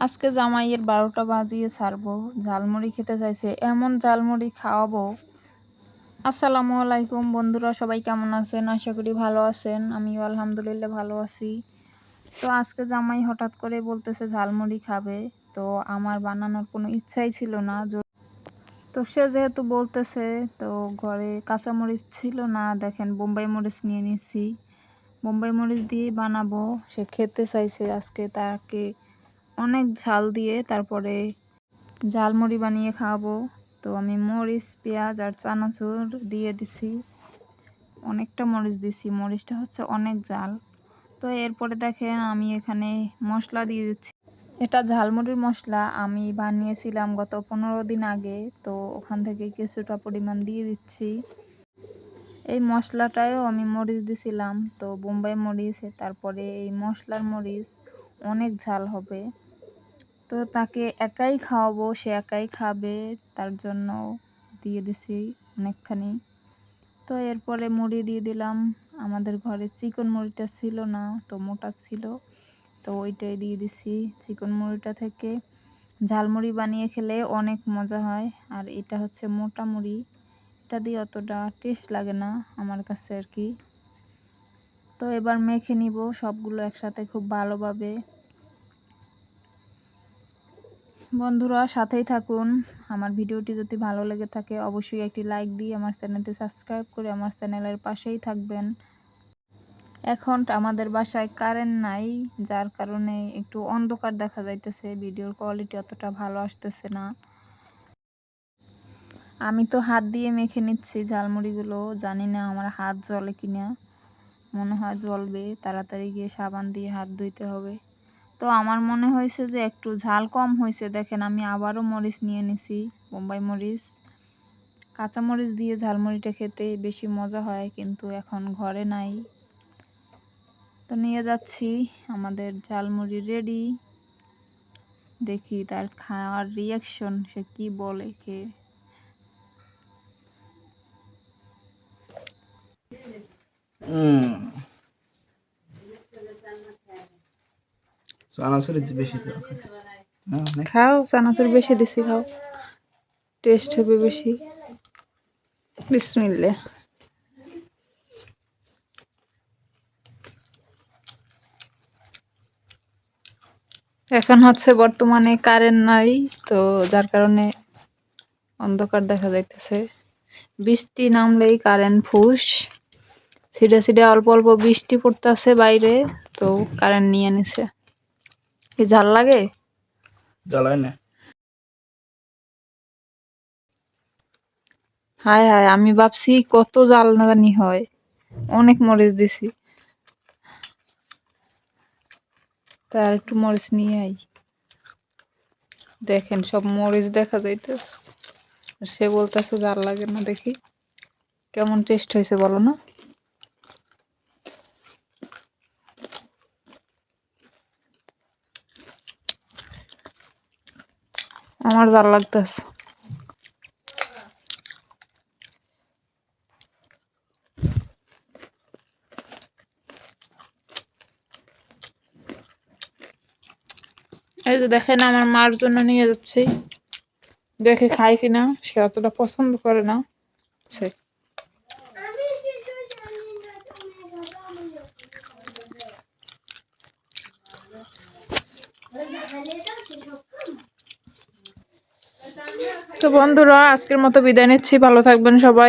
আজকে জামাইয়ের 12টা বাজিয়ে ছাড়বো। ঝালমুড়ি খেতে চাইছে, এমন ঝালমুড়ি খাওয়াবো। আসসালামু আলাইকুম বন্ধুরা, সবাই কেমন আছেন? আশা করি ভালো আছেন। আমিও আলহামদুলিল্লাহ ভালো আছি। তো আজকে জামাই হঠাৎ করে বলতেছে ঝালমুড়ি খাবে। তো আমার বানানোর কোনো ইচ্ছাই ছিল না। তো সে যেহেতু বলতেছে, তো ঘরে কাঁচামরিচ ছিল না, দেখেন বোম্বাই মরিচ নিয়ে নিচ্ছি। বোম্বাই মরিচ দিয়েই বানাবো। সে খেতে চাইছে আজকে, তাকে অনেক ঝাল দিয়ে তারপরে ঝালমুড়ি বানিয়ে খাওয়াবো। তো আমি মরিচ, পেঁয়াজ আর চানাচুর দিয়ে দিছি, অনেকটা মরিচ দিছি, মরিচটা হচ্ছে অনেক ঝাল। তো এরপরে দেখেন আমি এখানে মশলা দিয়ে দিচ্ছি। এটা ঝালমুড়ির মশলা আমি বানিয়েছিলাম গত 15 দিন আগে, তো ওখান থেকে কিছুটা পরিমাণ দিয়ে দিচ্ছি। এই মশলাটায়ও আমি মরিচ দিছিলাম, তো বোম্বাই মরিচ, তারপরে এই মশলার মরিচ অনেক ঝাল হবে। তো তাকে একাই খাওয়াবো, সে একাই খাবে, তার জন্য দিয়ে দিছি অনেকখানি। তো এরপরে মুড়ি দিয়ে দিলাম। আমাদের ঘরে চিকন মুড়িটা ছিল না, তো মোটা ছিল, তো ওইটাই দিয়ে দিছি। চিকন মুড়িটা থেকে ঝালমুড়ি বানিয়ে খেলে অনেক মজা হয়। আর এটা হচ্ছে মোটা মুড়ি, এটা দিয়ে অতটা টেস্ট লাগে না আমার কাছে আর কি। তো এবার মেখে নিব সবগুলো একসাথে খুব ভালোভাবে। বন্ধুরা সাথেই থাকুন। আমার ভিডিওটি যদি ভালো লেগে থাকে অবশ্যই একটি লাইক দিয়ে আমার চ্যানেলটি সাবস্ক্রাইব করে আমার চ্যানেলের পাশেই থাকবেন। এখন আমাদের বাসায় কারেন্ট নাই, যার কারণে একটু অন্ধকার দেখা যাইতেছে, ভিডিওর কোয়ালিটি অতটা ভালো আসতেছে না। আমি তো হাত দিয়ে মেখে নিচ্ছি ঝালমুড়িগুলো, জানি না আমার হাত জ্বলে কিনা, মনে হয় জ্বলবে। তাড়াতাড়ি গিয়ে সাবান দিয়ে হাত ধুইতে হবে। তো আমার মনে হয়েছে যে একটু ঝাল কম হয়েছে, দেখেন আমি আবারও মরিচ নিয়ে নিছি, বোম্বাই মরিচ। কাঁচা মরিচ দিয়ে ঝালমুড়িটা খেতে বেশি মজা হয়, কিন্তু এখন ঘরে নাই, তো নিয়ে যাচ্ছি। আমাদের ঝালমুড়ি রেডি। দেখি তার খাওয়ার রিয়াকশন, সে কি বলে খেয়ে। চানাচুর বেশি খাও, চানাচুর বেশি দিছি, খাও, টেস্ট হবে বেশি। বিসমিল্লাহ। এখন হচ্ছে বর্তমানে কারেন্ট নাই, তো যার কারণে অন্ধকার দেখা যাইতেছে। বৃষ্টি নামলেই কারেন্ট ফুস, ছিটে ছিটে অল্প অল্প বৃষ্টি পড়তেছে বাইরে, তো কারেন্ট নিয়ে নিছে। কি ঝাল লাগে? জ্বালায় না। হায় হায়, আমি ভাবছি কত জাল না জানি হয়, অনেক মরিচ দিছি। তার একটু মরিচ নিয়ে আই। দেখেন সব মরিচ দেখা যাইতেছে, সে বলতেছে জাল লাগে না। দেখি কেমন টেস্ট হয়েছে বলো না। আমার জাল লাগতেছে। এই যে দেখেন আমার মার জন্য নিয়ে যাচ্ছি, দেখে খাই কিনা, সে অতটা পছন্দ করে না। তো বন্ধুরা আজকের মতো বিদায় নিচ্ছি, ভালো থাকবেন সবাই।